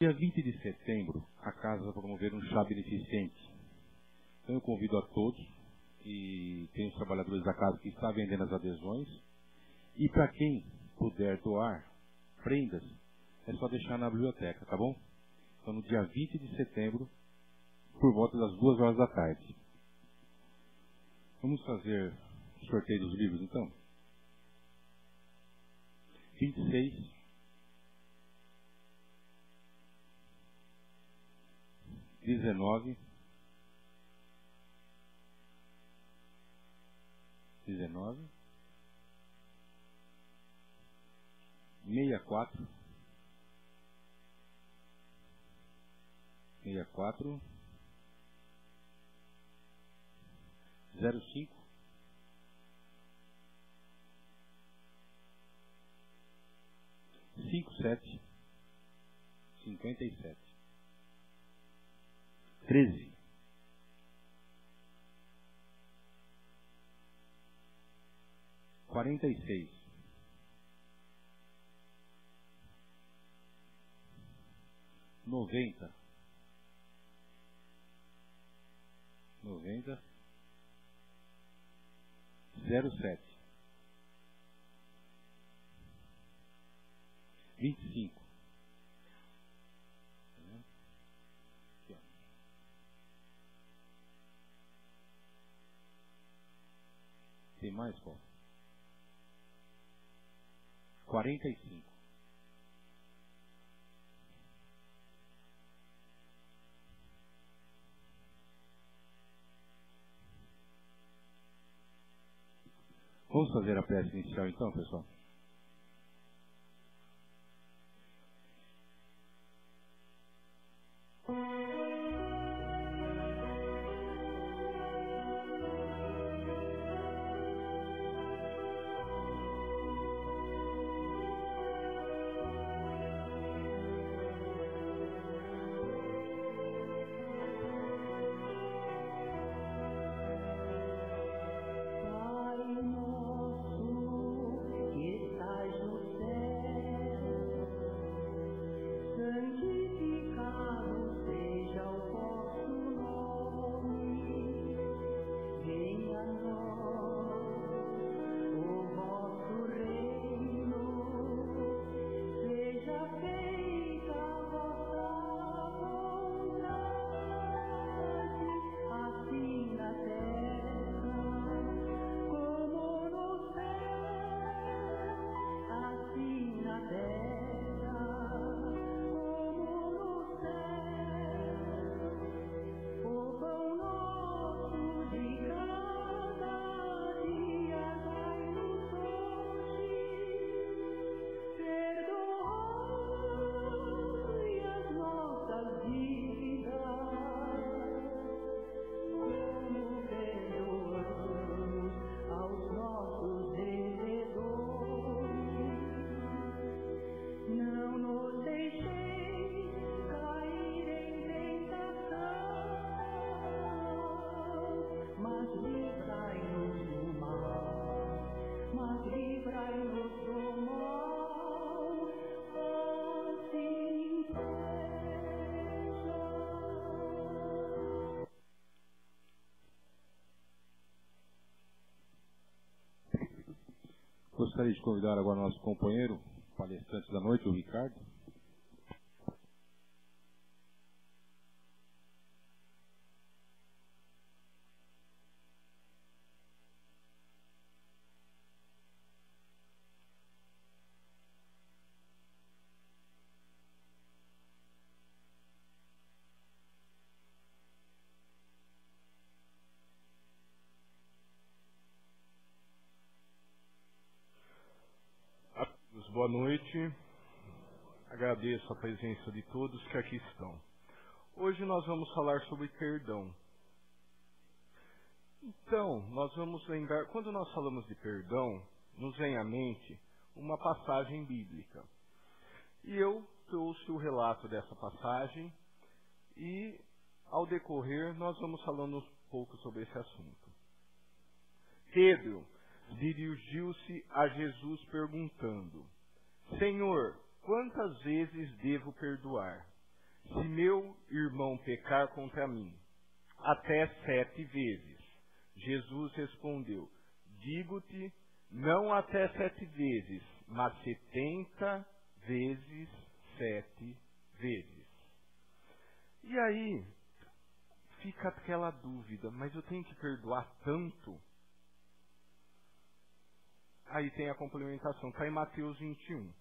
Dia 20 de setembro, a casa vai promover um chá beneficente. Então eu convido a todos, e tem os trabalhadores da casa que estão vendendo as adesões. E para quem puder doar prendas, é só deixar na biblioteca, tá bom? Então no dia 20 de setembro, por volta das 2 horas da tarde. Vamos fazer o sorteio dos livros então? 26, 19, 64, 05, 57, 57, 13, 46, 90, 07, 25. Aqui, ó. Tem mais, qual? 45. Vamos fazer a prece inicial então, pessoal? Gostaria de convidar agora o nosso companheiro, palestrante da noite, o Ricardo. Boa noite, agradeço a presença de todos que aqui estão. Hoje nós vamos falar sobre perdão. Então, nós vamos lembrar, quando nós falamos de perdão, nos vem à mente uma passagem bíblica. E eu trouxe o relato dessa passagem e, ao decorrer, nós vamos falando um pouco sobre esse assunto. Pedro dirigiu-se a Jesus perguntando: Senhor, quantas vezes devo perdoar? se meu irmão pecar contra mim, até 7 vezes. Jesus respondeu, digo-te, não até 7 vezes, mas 70 vezes 7 vezes. E aí, fica aquela dúvida, mas eu tenho que perdoar tanto? Aí tem a complementação, está em Mateus 21.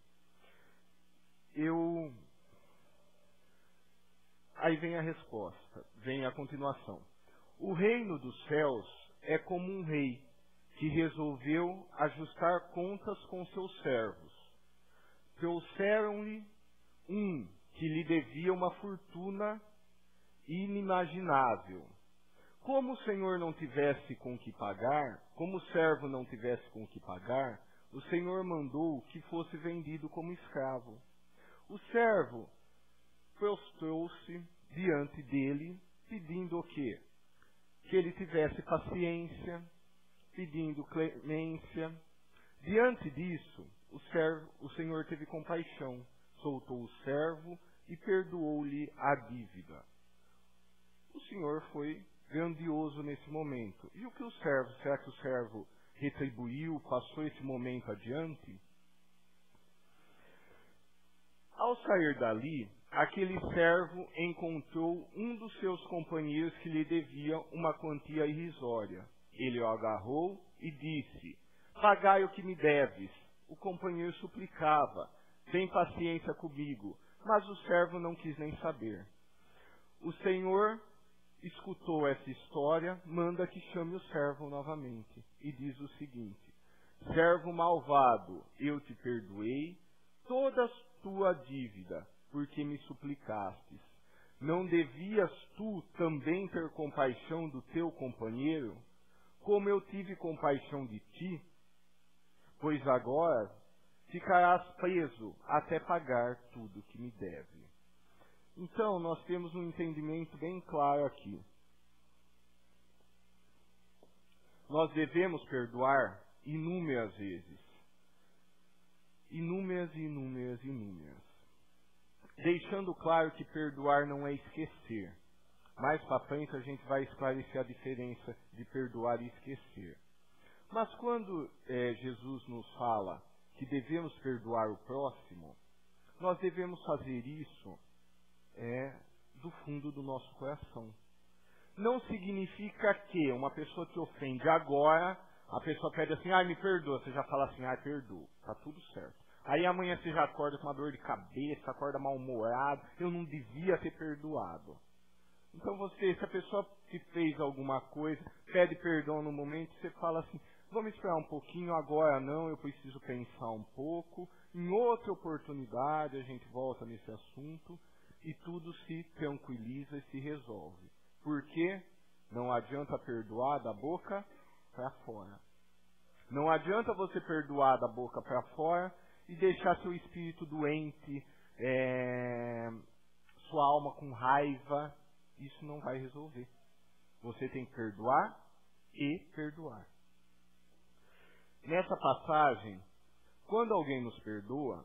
Aí vem a resposta, vem a continuação. O reino dos céus é como um rei que resolveu ajustar contas com seus servos. Trouxeram-lhe um que lhe devia uma fortuna inimaginável. Como o senhor não tivesse com que pagar, como o servo não tivesse com que pagar, o senhor mandou que fosse vendido como escravo. O servo prostrou-se diante dele, pedindo o quê? Que ele tivesse paciência, pedindo clemência. Diante disso, o senhor teve compaixão, soltou o servo e perdoou-lhe a dívida. O senhor foi grandioso nesse momento. E o que o servo, será que o servo retribuiu, passou esse momento adiante? Ao sair dali, aquele servo encontrou um dos seus companheiros que lhe devia uma quantia irrisória. Ele o agarrou e disse, pagai o que me deves. O companheiro suplicava, tem paciência comigo, mas o servo não quis nem saber. O senhor escutou essa história, manda que chame o servo novamente e diz o seguinte, servo malvado, eu te perdoei toda a tua dívida, porque me suplicastes. Não devias tu também ter compaixão do teu companheiro, como eu tive compaixão de ti? Pois agora ficarás preso até pagar tudo que me deve. Então, nós temos um entendimento bem claro aqui. Nós devemos perdoar inúmeras vezes. Inúmeras. Deixando claro que perdoar não é esquecer. Mais para frente a gente vai esclarecer a diferença de perdoar e esquecer. Mas quando Jesus nos fala que devemos perdoar o próximo, nós devemos fazer isso do fundo do nosso coração. Não significa que uma pessoa te ofende agora, a pessoa pede assim, me perdoa, você já fala assim, perdoa, tá tudo certo. Aí amanhã você já acorda com uma dor de cabeça, acorda mal-humorado, eu não devia ter perdoado. Então se a pessoa te fez alguma coisa, pede perdão no momento, você fala assim, vamos esperar um pouquinho, agora não, eu preciso pensar um pouco, em outra oportunidade a gente volta nesse assunto, e tudo se tranquiliza e se resolve. Porque não adianta perdoar da boca para fora. Não adianta você perdoar da boca para fora e deixar seu espírito doente, sua alma com raiva. Isso não vai resolver. Você tem que perdoar e perdoar. Nessa passagem, quando alguém nos perdoa,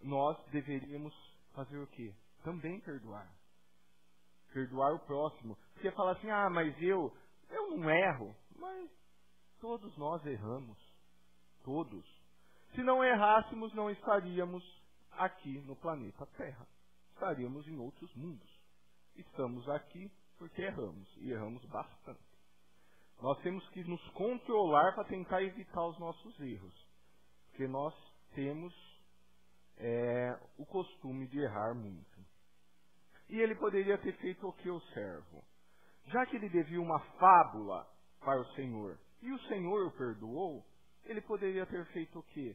nós deveríamos fazer o quê? Também perdoar. Perdoar o próximo. Porque fala assim, mas eu não erro. Mas todos nós erramos. Todos. Se não errássemos, não estaríamos aqui no planeta Terra. Estaríamos em outros mundos. Estamos aqui porque erramos. E erramos bastante. Nós temos que nos controlar para tentar evitar os nossos erros. Porque nós temos o costume de errar muito. E ele poderia ter feito o que o servo? Já que ele devia uma fábula para o Senhor, e o Senhor o perdoou, ele poderia ter feito o quê?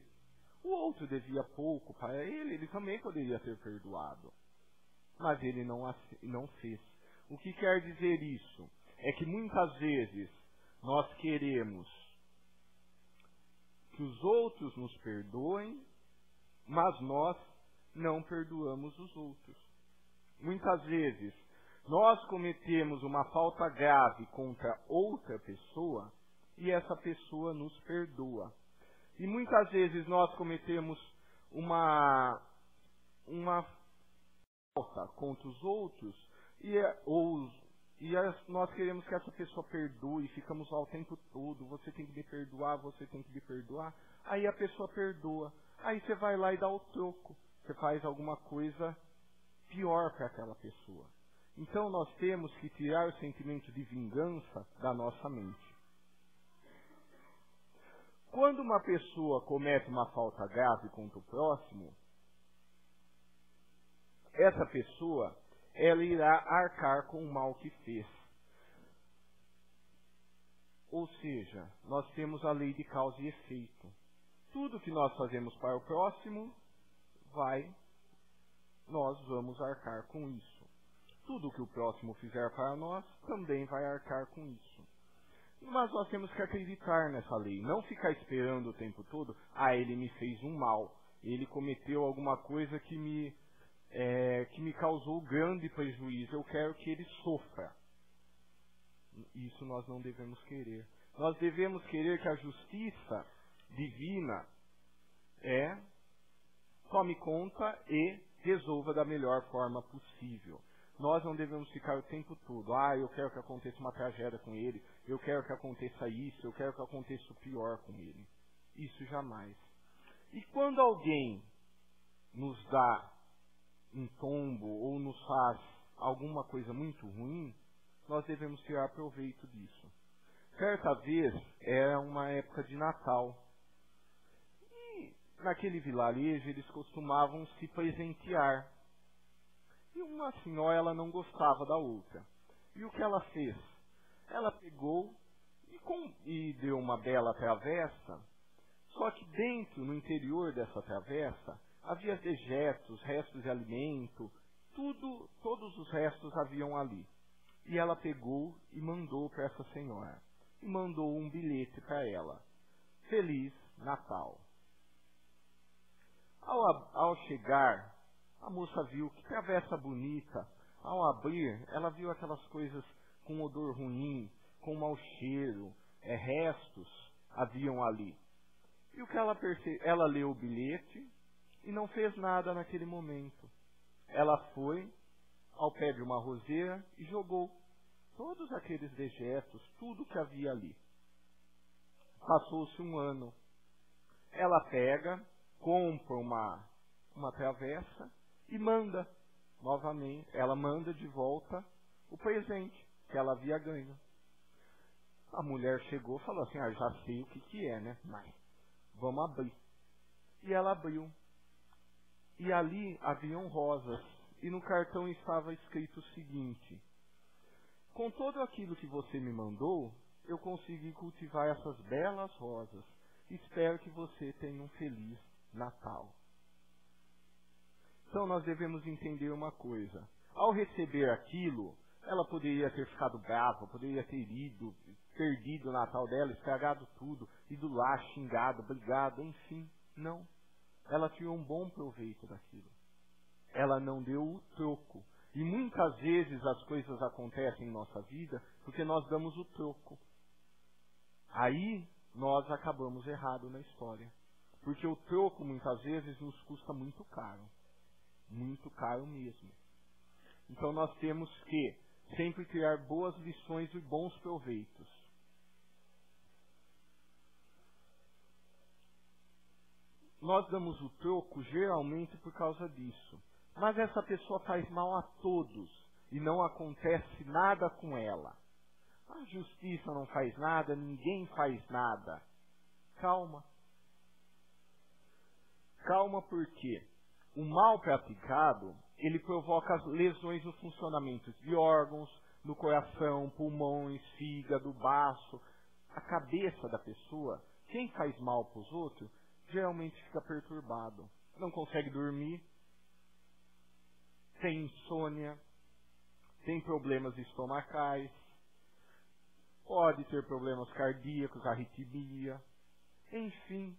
O outro devia pouco para ele também poderia ter perdoado. Mas ele não fez. O que quer dizer isso? É que muitas vezes nós queremos que os outros nos perdoem, mas nós não perdoamos os outros. Muitas vezes, nós cometemos uma falta grave contra outra pessoa e essa pessoa nos perdoa. E muitas vezes nós cometemos uma contra os outros nós queremos que essa pessoa perdoe, ficamos lá o tempo todo, você tem que me perdoar, você tem que me perdoar. Aí a pessoa perdoa, aí você vai lá e dá o troco, você faz alguma coisa pior para aquela pessoa. Então nós temos que tirar o sentimento de vingança da nossa mente. Quando uma pessoa comete uma falta grave contra o próximo, essa pessoa, ela irá arcar com o mal que fez. Ou seja, nós temos a lei de causa e efeito. Tudo que nós fazemos para o próximo, nós vamos arcar com isso. Tudo que o próximo fizer para nós, também vai arcar com isso. Mas nós temos que acreditar nessa lei, não ficar esperando o tempo todo, ele me fez um mal, ele cometeu alguma coisa que me causou grande prejuízo, eu quero que ele sofra. Isso nós não devemos querer. Nós devemos querer que a justiça divina tome conta e resolva da melhor forma possível. Nós não devemos ficar o tempo todo, eu quero que aconteça uma tragédia com ele, eu quero que aconteça isso, eu quero que aconteça o pior com ele. Isso jamais. E quando alguém nos dá um tombo ou nos faz alguma coisa muito ruim, nós devemos tirar proveito disso. Certa vez, era uma época de Natal. E naquele vilarejo eles costumavam se presentear. E uma senhora, ela não gostava da outra. E o que ela fez? Ela pegou e deu uma bela travessa, só que dentro, no interior dessa travessa, havia dejetos, restos de alimento, todos os restos haviam ali. E ela pegou e mandou para essa senhora. E mandou um bilhete para ela. Feliz Natal. Ao chegar, a moça viu que travessa bonita. Ao abrir, ela viu aquelas coisas com odor ruim, com mau cheiro, restos haviam ali. E o que ela leu o bilhete e não fez nada naquele momento. Ela foi ao pé de uma roseira e jogou todos aqueles dejetos, tudo que havia ali. Passou-se um ano. Ela pega, compra uma travessa e manda novamente. Ela manda de volta o presente que ela havia ganho. A mulher chegou e falou assim, já sei o que é, né? Mas vamos abrir. E ela abriu. E ali haviam rosas. E no cartão estava escrito o seguinte: com todo aquilo que você me mandou, eu consegui cultivar essas belas rosas. Espero que você tenha um feliz Natal. Então nós devemos entender uma coisa. Ao receber aquilo, ela poderia ter ficado brava, poderia ter perdido o Natal dela, estragado tudo, ido lá, xingado, brigado, enfim. Não. Ela tirou um bom proveito daquilo. Ela não deu o troco. E muitas vezes as coisas acontecem em nossa vida porque nós damos o troco. Aí nós acabamos errado na história. Porque o troco muitas vezes nos custa muito caro. Muito caro mesmo. Então nós temos que sempre tirar boas lições e bons proveitos. Nós damos o troco geralmente por causa disso. Mas essa pessoa faz mal a todos e não acontece nada com ela. A justiça não faz nada, ninguém faz nada. Calma. Calma, porque o mal praticado, ele provoca lesões no funcionamento de órgãos, no coração, pulmões, fígado, baço, a cabeça da pessoa. Quem faz mal para os outros, geralmente fica perturbado. Não consegue dormir, tem insônia, tem problemas estomacais, pode ter problemas cardíacos, arritmia, enfim.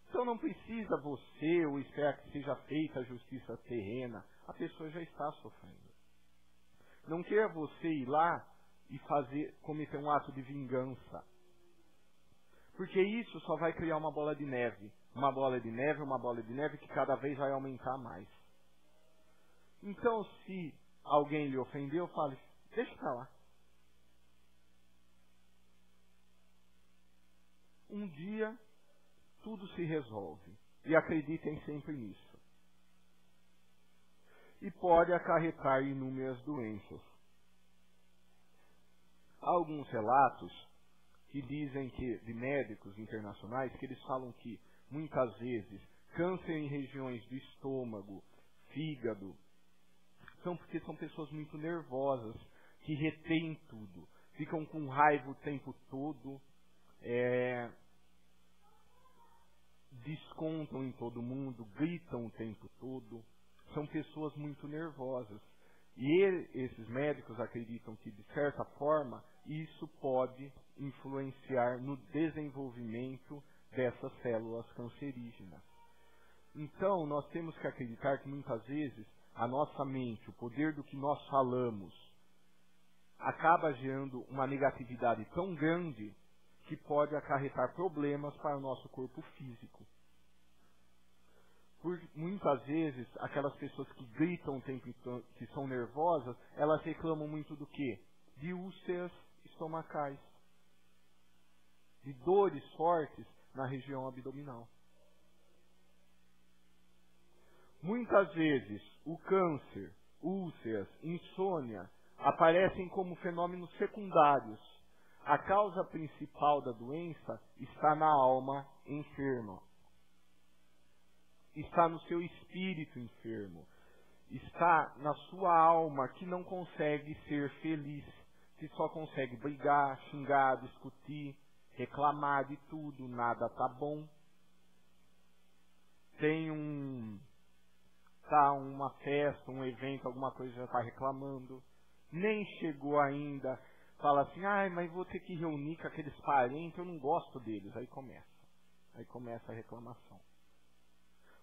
Então não precisa você ou esperar que seja feita a justiça terrena. A pessoa já está sofrendo. Não queira você ir lá e cometer um ato de vingança. Porque isso só vai criar uma bola de neve. Uma bola de neve que cada vez vai aumentar mais. Então, se alguém lhe ofendeu, fale, deixa pra lá. Um dia, tudo se resolve. E acreditem sempre nisso. E pode acarretar inúmeras doenças. Há alguns relatos que dizem que, de médicos internacionais, que eles falam que, muitas vezes, câncer em regiões do estômago, fígado, são porque são pessoas muito nervosas, que retêm tudo, ficam com raiva o tempo todo, descontam em todo mundo, gritam o tempo todo, são pessoas muito nervosas. E esses médicos acreditam que, de certa forma, isso pode influenciar no desenvolvimento dessas células cancerígenas. Então, nós temos que acreditar que, muitas vezes, a nossa mente, o poder do que nós falamos, acaba gerando uma negatividade tão grande que pode acarretar problemas para o nosso corpo físico. Por muitas vezes, aquelas pessoas que gritam o tempo todo, que são nervosas, elas reclamam muito do quê? De úlceras estomacais, de dores fortes na região abdominal. Muitas vezes, o câncer, úlceras, insônia, aparecem como fenômenos secundários. A causa principal da doença está na alma enferma. Está no seu espírito enfermo. Está na sua alma que não consegue ser feliz, que só consegue brigar, xingar, discutir, reclamar de tudo, nada tá bom. Tem uma festa, um evento, alguma coisa já está reclamando. Nem chegou ainda, fala assim, mas vou ter que reunir com aqueles parentes, eu não gosto deles. Aí começa a reclamação.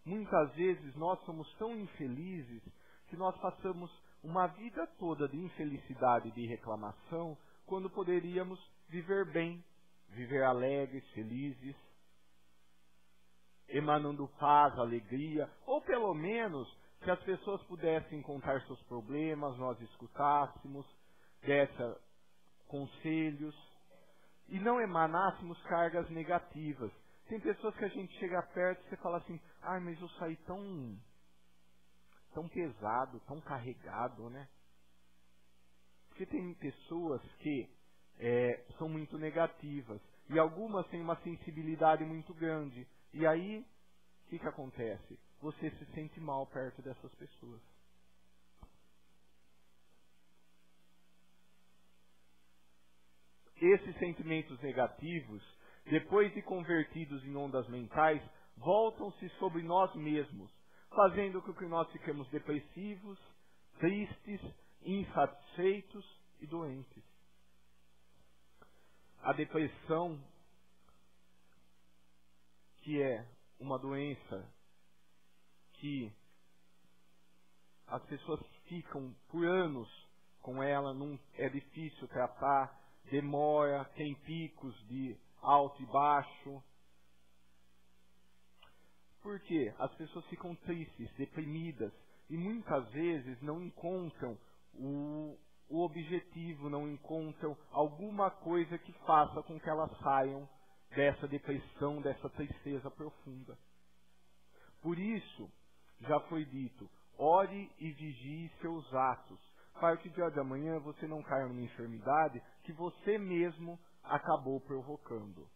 Muitas vezes nós somos tão infelizes que nós passamos uma vida toda de infelicidade e de reclamação, quando poderíamos viver bem, viver alegres, felizes, emanando paz, alegria, ou pelo menos que as pessoas pudessem contar seus problemas, nós escutássemos, dessem conselhos, e não emanássemos cargas negativas. Tem pessoas que a gente chega perto e você fala assim, mas eu saí tão pesado, tão carregado, né? Porque tem pessoas que são muito negativas, e algumas têm uma sensibilidade muito grande. E aí, o que acontece? Você se sente mal perto dessas pessoas. Esses sentimentos negativos, depois de convertidos em ondas mentais, voltam-se sobre nós mesmos, fazendo com que nós fiquemos depressivos, tristes, insatisfeitos e doentes. A depressão, que é uma doença que as pessoas ficam por anos com ela, não é difícil tratar, demora, tem picos de alto e baixo. Por quê? As pessoas ficam tristes, deprimidas, e muitas vezes não encontram o objetivo, não encontram alguma coisa que faça com que elas saiam dessa depressão, dessa tristeza profunda. Por isso, já foi dito, ore e vigie seus atos, para que dia de amanhã você não caia numa enfermidade que você mesmo acabou provocando.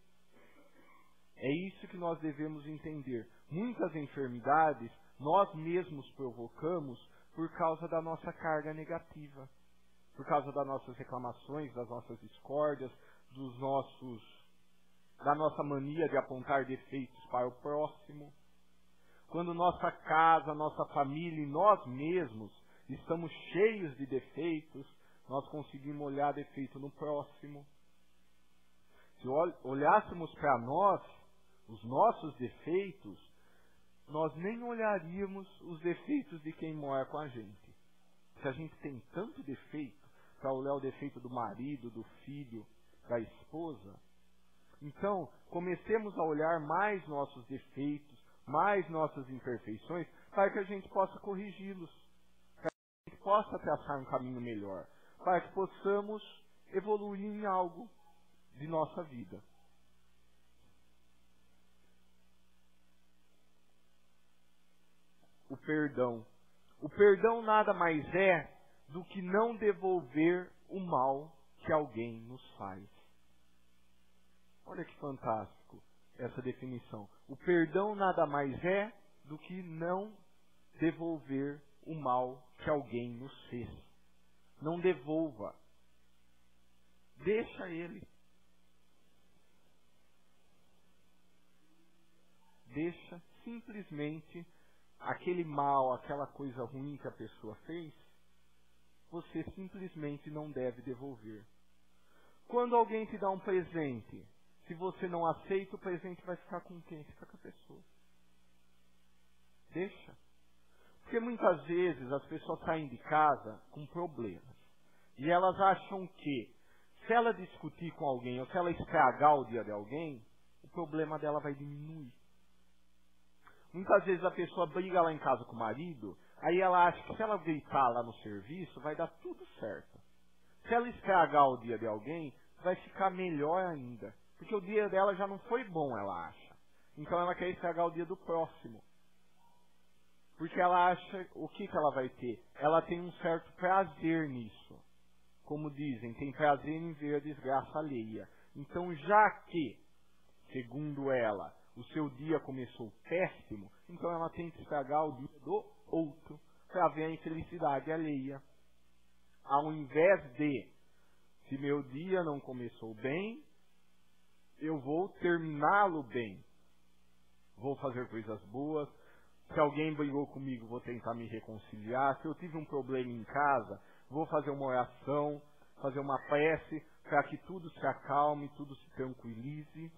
É isso que nós devemos entender. Muitas enfermidades nós mesmos provocamos por causa da nossa carga negativa, por causa das nossas reclamações, das nossas discórdias, da nossa mania de apontar defeitos para o próximo. Quando nossa casa, nossa família e nós mesmos estamos cheios de defeitos, nós conseguimos olhar defeito no próximo. Se olhássemos para nós, os nossos defeitos, nós nem olharíamos os defeitos de quem mora com a gente. Se a gente tem tanto defeito, para olhar o defeito do marido, do filho, da esposa, então comecemos a olhar mais nossos defeitos, mais nossas imperfeições, para que a gente possa corrigi-los. possa traçar um caminho melhor, para que possamos evoluir em algo de nossa vida. O perdão. O perdão nada mais é do que não devolver o mal que alguém nos faz. Olha que fantástico essa definição. O perdão nada mais é do que não devolver o mal que alguém nos fez. Não devolva. Deixa ele. Deixa simplesmente aquele mal, aquela coisa ruim que a pessoa fez, você simplesmente não deve devolver. Quando alguém te dá um presente, se você não aceita, o presente vai ficar com quem? Fica com a pessoa. Deixa. Porque muitas vezes as pessoas saem de casa com problemas. E elas acham que, se ela discutir com alguém, ou se ela estragar o dia de alguém, o problema dela vai diminuir. Muitas vezes a pessoa briga lá em casa com o marido, aí ela acha que se ela deitar lá no serviço, vai dar tudo certo. Se ela estragar o dia de alguém, vai ficar melhor ainda. Porque o dia dela já não foi bom, ela acha. Então ela quer estragar o dia do próximo. Porque ela acha, o que ela vai ter? Ela tem um certo prazer nisso. Como dizem, tem prazer em ver a desgraça alheia. Então já que, segundo ela, o seu dia começou péssimo, então ela tem que estragar o dia do outro para ver a infelicidade alheia. Ao invés de, se meu dia não começou bem, eu vou terminá-lo bem. Vou fazer coisas boas. Se alguém brigou comigo, vou tentar me reconciliar. Se eu tive um problema em casa, vou fazer uma oração, fazer uma prece para que tudo se acalme, tudo se tranquilize.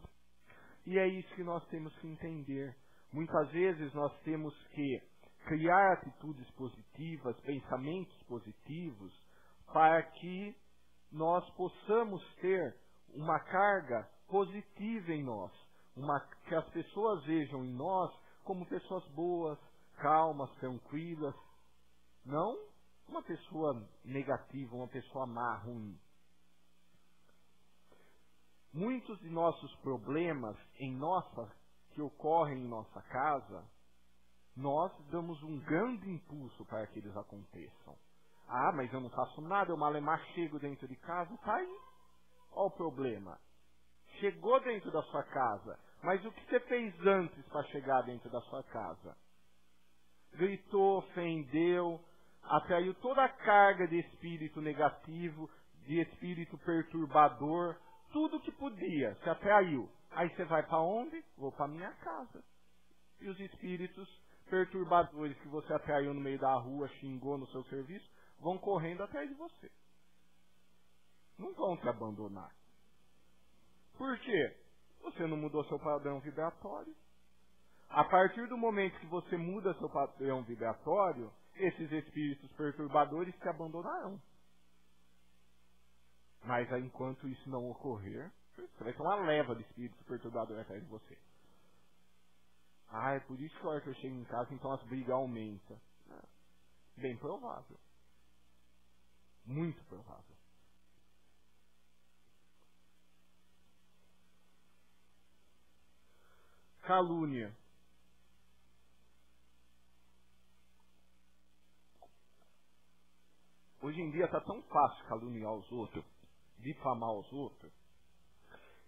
E é isso que nós temos que entender. Muitas vezes nós temos que criar atitudes positivas, pensamentos positivos, para que nós possamos ter uma carga positiva em nós. Que as pessoas vejam em nós como pessoas boas, calmas, tranquilas. Não uma pessoa negativa, uma pessoa má, ruim. Muitos de nossos problemas que ocorrem em nossa casa, nós damos um grande impulso para que eles aconteçam. Ah, mas eu não faço nada, eu malemar chego dentro de casa, tá aí. Olha o problema. Chegou dentro da sua casa, mas o que você fez antes para chegar dentro da sua casa? Gritou, ofendeu, atraiu toda a carga de espírito negativo, de espírito perturbador, tudo que podia, se atraiu. Aí você vai para onde? Vou para minha casa. E os espíritos perturbadores que você atraiu no meio da rua, xingou no seu serviço, vão correndo atrás de você. Não vão te abandonar. Por quê? Você não mudou seu padrão vibratório. A partir do momento que você muda seu padrão vibratório, esses espíritos perturbadores te abandonarão. Mas enquanto isso não ocorrer, você vai ter uma leva de espíritos perturbadores atrás de você. Ah, é por isso que a hora que eu chego em casa, então as brigas aumentam. Bem provável. Muito provável. Calúnia. Hoje em dia está tão fácil caluniar os outros, difamar os outros.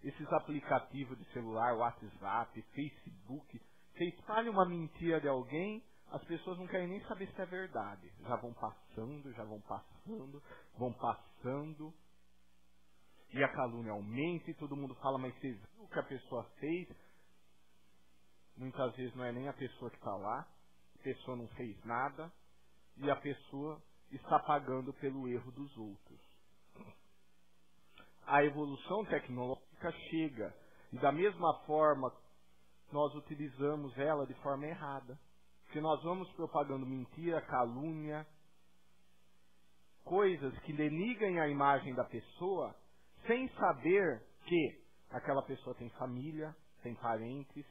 Esses aplicativos de celular, WhatsApp, Facebook, você espalha uma mentira de alguém, as pessoas não querem nem saber se é verdade. Já vão passando. E a calúnia aumenta e todo mundo fala, mas você viu o que a pessoa fez? Muitas vezes não é nem a pessoa que está lá, a pessoa não fez nada e a pessoa está pagando pelo erro dos outros. A evolução tecnológica chega e da mesma forma nós utilizamos ela de forma errada. Porque nós vamos propagando mentira, calúnia, coisas que denigrem a imagem da pessoa sem saber que aquela pessoa tem família, tem parentes,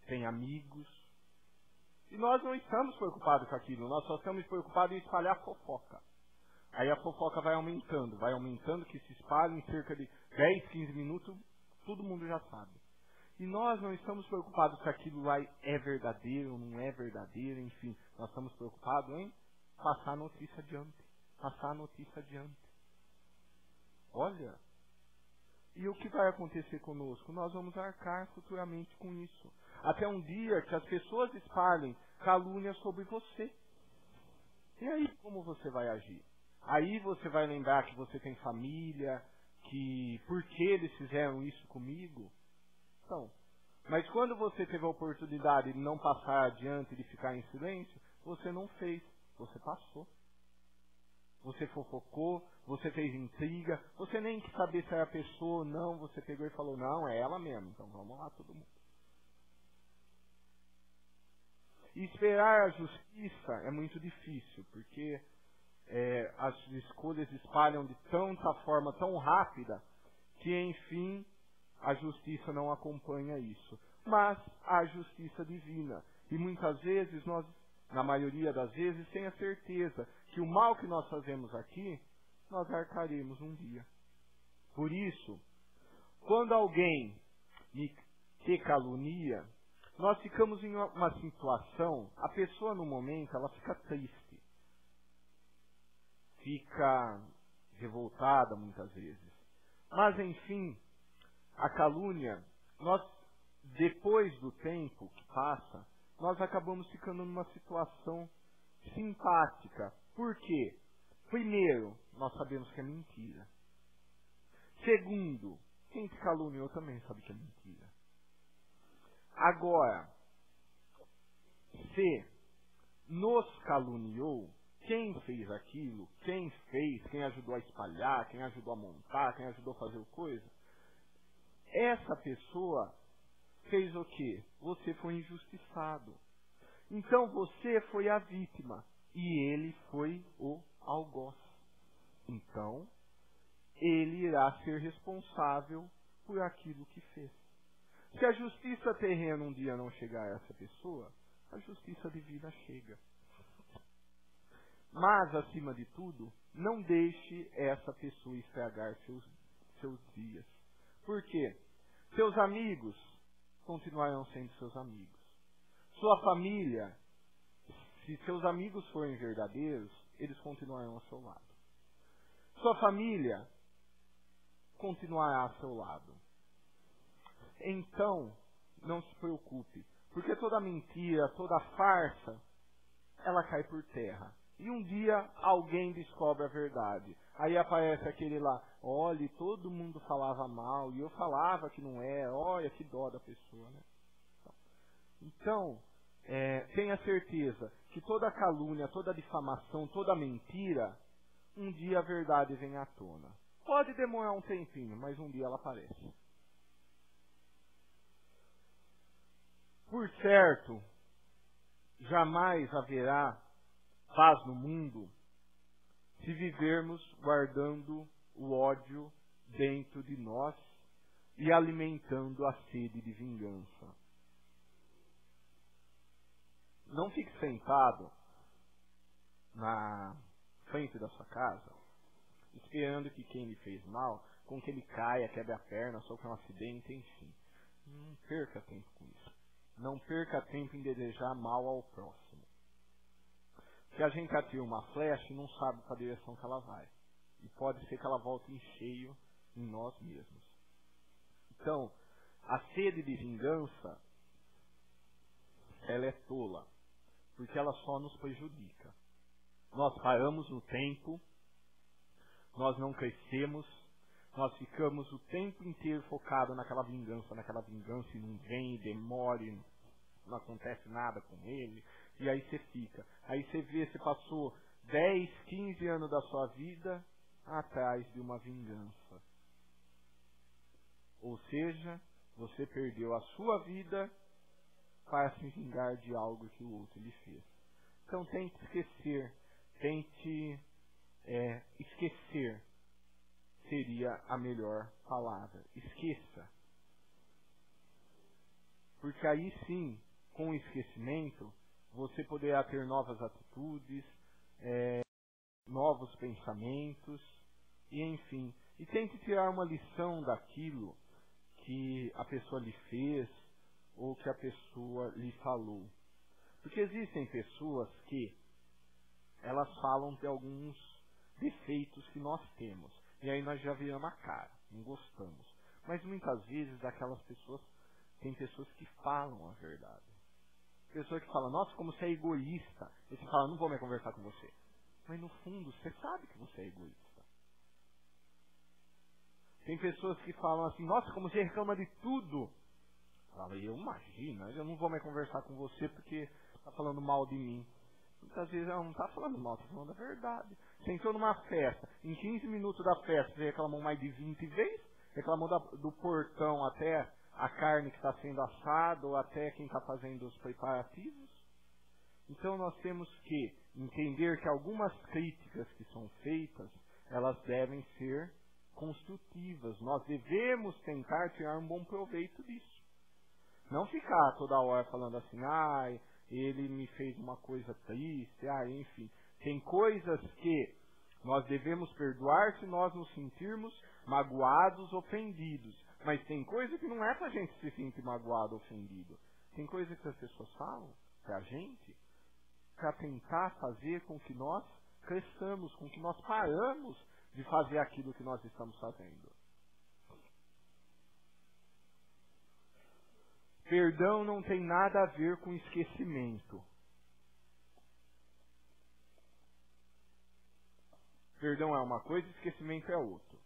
tem amigos. E nós não estamos preocupados com aquilo, nós só estamos preocupados em espalhar fofoca. Aí a fofoca vai aumentando, que se espalha em cerca de 10, 15 minutos, todo mundo já sabe. E nós não estamos preocupados se aquilo lá é verdadeiro ou não é verdadeiro, enfim. Nós estamos preocupados em passar a notícia adiante. Olha, e o que vai acontecer conosco? Nós vamos arcar futuramente com isso. Até um dia que as pessoas espalhem calúnias sobre você. E aí, como você vai agir? Aí você vai lembrar que você tem família, que por que eles fizeram isso comigo? Então, mas quando você teve a oportunidade de não passar adiante, de ficar em silêncio, você não fez, você passou. Você fofocou, você fez intriga, você nem quis saber se era a pessoa ou não, você pegou e falou, não, é ela mesmo, então vamos lá todo mundo. E esperar a justiça é muito difícil, porque as escolhas espalham de tanta forma, tão rápida, que enfim a justiça não acompanha isso. Mas há justiça divina. E muitas vezes nós, na maioria das vezes, tem a certeza que o mal que nós fazemos aqui, nós arcaremos um dia. Por isso, quando alguém te calunia, nós ficamos em uma situação, a pessoa no momento, ela fica triste. Fica revoltada muitas vezes. Mas enfim, a calúnia, nós, depois do tempo que passa, nós acabamos ficando numa situação simpática. Por quê? Primeiro, nós sabemos que é mentira. Segundo, quem te caluniou também sabe que é mentira. Agora, se nos caluniou, quem fez aquilo, quem ajudou a espalhar, quem ajudou a montar, quem ajudou a fazer o coisa, essa pessoa fez o quê? Você foi injustiçado. Então você foi a vítima e ele foi o algoz. Então, ele irá ser responsável por aquilo que fez. Se a justiça terrena um dia não chegar a essa pessoa, a justiça divina chega. Mas, acima de tudo, não deixe essa pessoa estragar seus dias. Por quê? Seus amigos continuarão sendo seus amigos. Sua família, se seus amigos forem verdadeiros, eles continuarão ao seu lado. Sua família continuará ao seu lado. Então, não se preocupe, porque toda mentira, toda farsa, ela cai por terra. E um dia alguém descobre a verdade. Aí aparece aquele lá, olha, todo mundo falava mal, e eu falava que não é, olha que dó da pessoa, né? Então, tenha certeza que toda calúnia, toda difamação, toda mentira, um dia a verdade vem à tona. Pode demorar um tempinho, mas um dia ela aparece. Por certo, jamais haverá paz no mundo se vivermos guardando o ódio dentro de nós e alimentando a sede de vingança. Não fique sentado na frente da sua casa esperando que quem lhe fez mal, com que ele caia, quebre a perna, sofra um acidente, enfim. Não perca tempo com isso. Não perca tempo em desejar mal ao próximo. Se a gente atira uma flecha e não sabe para a direção que ela vai. E pode ser que ela volte em cheio em nós mesmos. Então, a sede de vingança, ela é tola. Porque ela só nos prejudica. Nós paramos no tempo, nós não crescemos, nós ficamos o tempo inteiro focados naquela vingança e não vem, demora, não acontece nada com ele. E aí você fica. Aí você vê, você passou 10, 15 anos da sua vida atrás de uma vingança. Ou seja, você perdeu a sua vida para se vingar de algo que o outro lhe fez. Então tente esquecer. Esquecer seria a melhor palavra. Esqueça. Porque aí sim, com o esquecimento, você poderá ter novas atitudes, novos pensamentos, e enfim. E tente tirar uma lição daquilo que a pessoa lhe fez ou que a pessoa lhe falou. Porque existem pessoas que elas falam de alguns defeitos que nós temos. E aí nós já viramos a cara, não gostamos. Mas muitas vezes tem pessoas que falam a verdade. Pessoa que fala, nossa, como você é egoísta. E você fala, não vou mais conversar com você. Mas no fundo, você sabe que você é egoísta. Tem pessoas que falam assim, nossa, como você reclama de tudo. Fala, eu imagino, eu não vou mais conversar com você porque está falando mal de mim. Muitas vezes ela não está falando mal, está falando a verdade. Você entrou numa festa, em 15 minutos da festa você reclamou mais de 20 vezes, reclamou do portão até a carne que está sendo assada, ou até quem está fazendo os preparativos. Então nós temos que entender que algumas críticas que são feitas, elas devem ser construtivas. Nós devemos tentar tirar um bom proveito disso. Não ficar toda hora falando assim, ai, ele me fez uma coisa triste, enfim. Tem coisas que nós devemos perdoar se nós nos sentirmos magoados, ofendidos. Mas tem coisa que não é pra gente se sentir magoado, ofendido. Tem coisa que as pessoas falam pra gente para tentar fazer com que nós cresçamos, com que nós paramos de fazer aquilo que nós estamos fazendo. Perdão não tem nada a ver com esquecimento. Perdão é uma coisa, esquecimento é outra.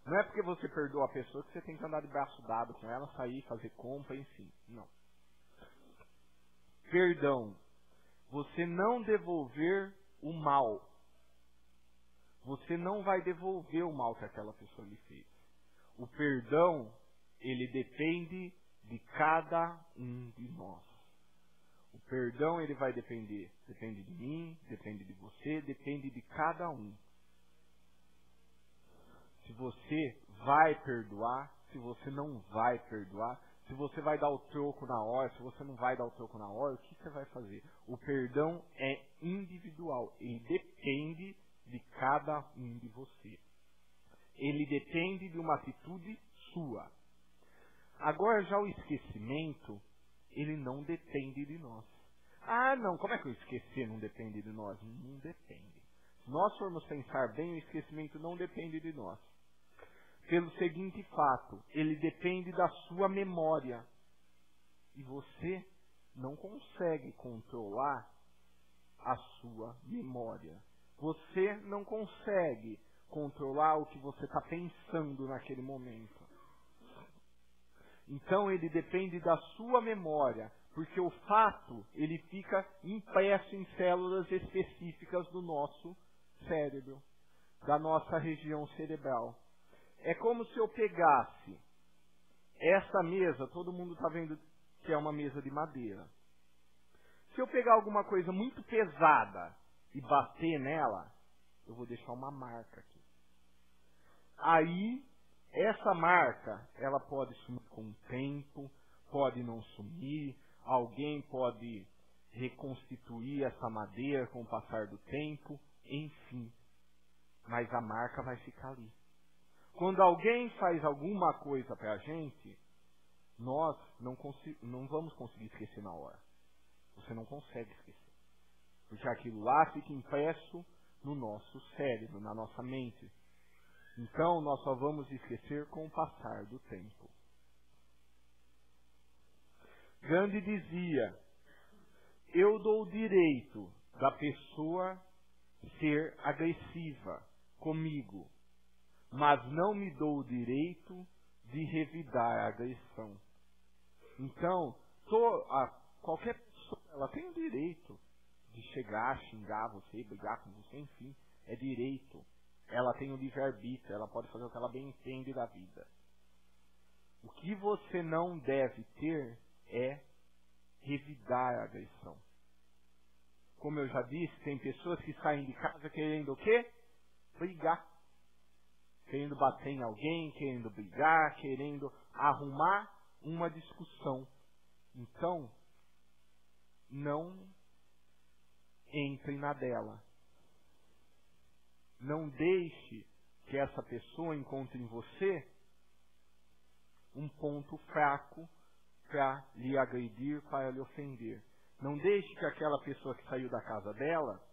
Não é porque você perdoa a pessoa que você tem que andar de braço dado com ela, sair, fazer compra, enfim. Não. Perdão. Você não devolver o mal. Você não vai devolver o mal que aquela pessoa lhe fez. O perdão, ele depende de cada um de nós. O perdão, ele vai depende de mim, depende de você, depende de cada um. Se você vai perdoar, se você não vai perdoar, se você vai dar o troco na hora, se você não vai dar o troco na hora, o que você vai fazer? O perdão é individual, ele depende de cada um de você. Ele depende de uma atitude sua. Agora já o esquecimento, ele não depende de nós. Ah, não, como é que o esquecer não depende de nós? Não depende. Se nós formos pensar bem, o esquecimento não depende de nós. Pelo seguinte fato, ele depende da sua memória. E você não consegue controlar a sua memória. Você não consegue controlar o que você está pensando naquele momento. Então ele depende da sua memória, porque o fato, ele fica impresso em células específicas do nosso cérebro, da nossa região cerebral. É como se eu pegasse essa mesa, todo mundo está vendo que é uma mesa de madeira. Se eu pegar alguma coisa muito pesada e bater nela, eu vou deixar uma marca aqui. Aí, essa marca, ela pode sumir com o tempo, pode não sumir, alguém pode reconstituir essa madeira com o passar do tempo, enfim. Mas a marca vai ficar ali. Quando alguém faz alguma coisa para a gente, nós não vamos conseguir esquecer na hora. Você não consegue esquecer. Porque aquilo lá fica impresso no nosso cérebro, na nossa mente. Então, nós só vamos esquecer com o passar do tempo. Gandhi dizia, eu dou o direito da pessoa ser agressiva comigo, mas não me dou o direito de revidar a agressão. Então, qualquer pessoa, ela tem o direito de chegar, xingar você, brigar com você, enfim, é direito. Ela tem o livre-arbítrio, ela pode fazer o que ela bem entende da vida. O que você não deve ter é revidar a agressão. Como eu já disse, tem pessoas que saem de casa querendo o quê? Brigar. Querendo bater em alguém, querendo brigar, querendo arrumar uma discussão. Então, não entre na dela. Não deixe que essa pessoa encontre em você um ponto fraco para lhe agredir, para lhe ofender. Não deixe que aquela pessoa que saiu da casa dela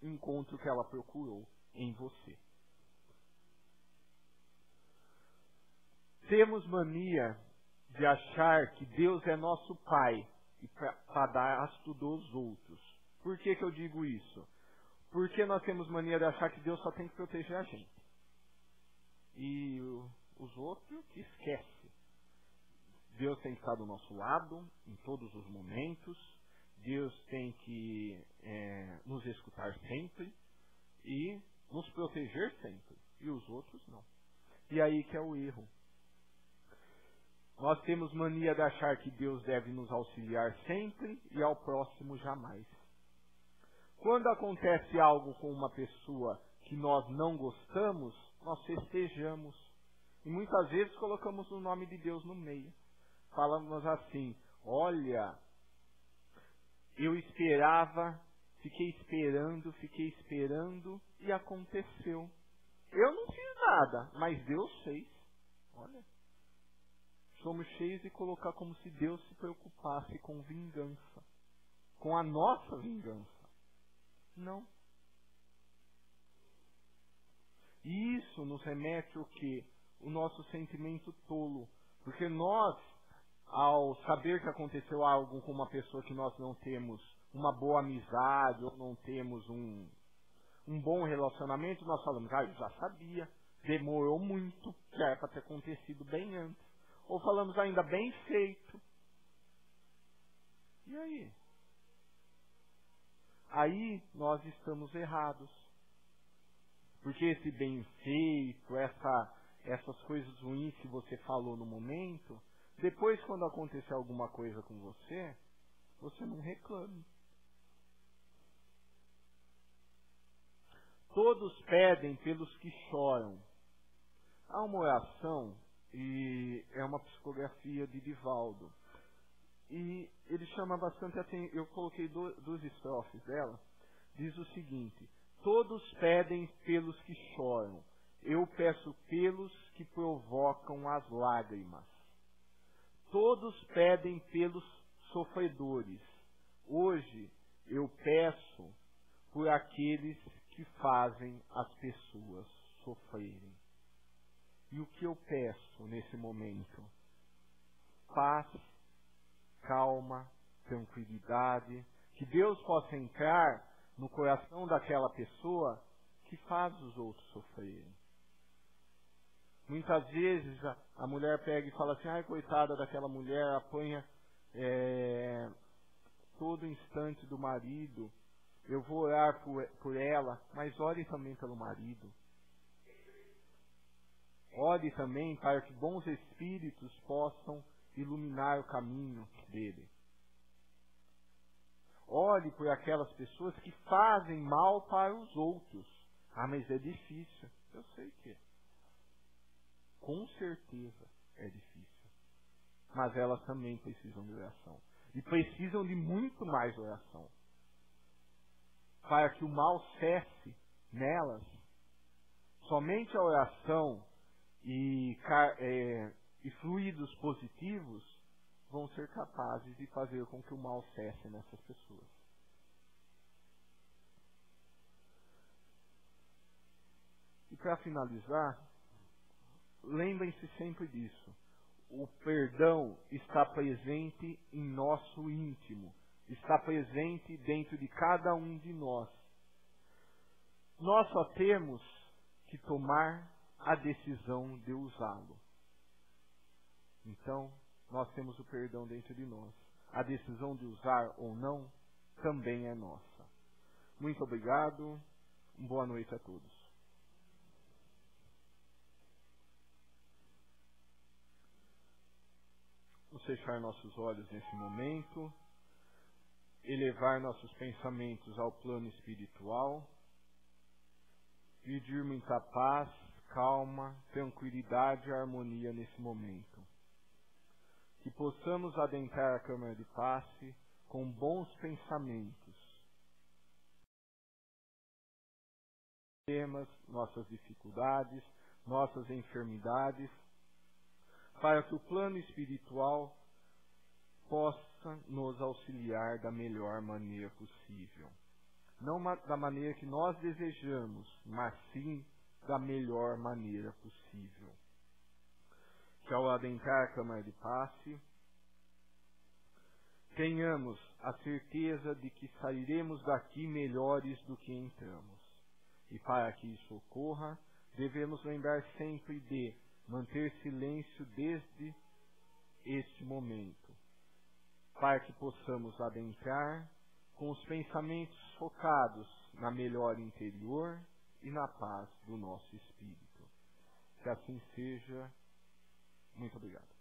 encontre o que ela procurou em você. Temos mania de achar que Deus é nosso Pai e padrasto dos outros. Por que eu digo isso? Porque nós temos mania de achar que Deus só tem que proteger a gente. E os outros que esquece. Deus tem que estar do nosso lado em todos os momentos. Deus tem que nos escutar sempre e nos proteger sempre. E os outros não. E aí que é o erro. Nós temos mania de achar que Deus deve nos auxiliar sempre e ao próximo jamais. Quando acontece algo com uma pessoa que nós não gostamos, nós festejamos. E muitas vezes colocamos o nome de Deus no meio. Falamos assim, olha, eu esperava, fiquei esperando e aconteceu. Eu não fiz nada, mas Deus fez. Olha, somos cheios de colocar como se Deus se preocupasse com vingança, com a nossa vingança. Não. E isso nos remete o quê? O nosso sentimento tolo. Porque nós, ao saber que aconteceu algo com uma pessoa que nós não temos uma boa amizade, ou não temos um bom relacionamento, nós falamos, eu já sabia, demorou muito, já era para ter acontecido bem antes. Ou falamos ainda, bem feito. E aí? Aí nós estamos errados. Porque esse bem feito, essas coisas ruins que você falou no momento, depois quando acontecer alguma coisa com você, você não reclame. Todos pedem pelos que choram. Há uma oração, e é uma psicografia de Divaldo. E ele chama bastante atenção. Eu coloquei duas estrofes dela. Diz o seguinte: todos pedem pelos que choram. Eu peço pelos que provocam as lágrimas. Todos pedem pelos sofredores. Hoje eu peço por aqueles que fazem as pessoas sofrerem. E o que eu peço nesse momento? Paz, calma, tranquilidade, que Deus possa entrar no coração daquela pessoa que faz os outros sofrerem. Muitas vezes a mulher pega e fala assim, ai, coitada daquela mulher, apanha todo instante do marido, eu vou orar por ela, mas ore também pelo marido. Ore também para que bons espíritos possam iluminar o caminho dele. Ore por aquelas pessoas que fazem mal para os outros. Ah, mas é difícil. Eu sei que é. Com certeza é difícil. Mas elas também precisam de oração. E precisam de muito mais oração. Para que o mal cesse nelas, somente a oração e fluidos positivos vão ser capazes de fazer com que o mal cesse nessas pessoas. E para finalizar, lembrem-se sempre disso. O perdão está presente em nosso íntimo. Está presente dentro de cada um de nós. Nós só temos que tomar a decisão de usá-lo. Então, nós temos o perdão dentro de nós. A decisão de usar ou não também é nossa. Muito obrigado. Boa noite a todos. Vamos fechar nossos olhos nesse momento. Elevar nossos pensamentos ao plano espiritual. Pedir muita paz, calma, tranquilidade e harmonia nesse momento. Que possamos adentrar a câmara de passe com bons pensamentos, nossas dificuldades, nossas enfermidades, para que o plano espiritual possa nos auxiliar da melhor maneira possível. Não da maneira que nós desejamos, mas sim da melhor maneira possível. Que ao adentrar a câmara de passe, tenhamos a certeza de que sairemos daqui melhores do que entramos. E para que isso ocorra, devemos lembrar sempre de manter silêncio desde este momento, para que possamos adentrar com os pensamentos focados na melhora interior e na paz do nosso espírito. Que assim seja. Muito obrigado.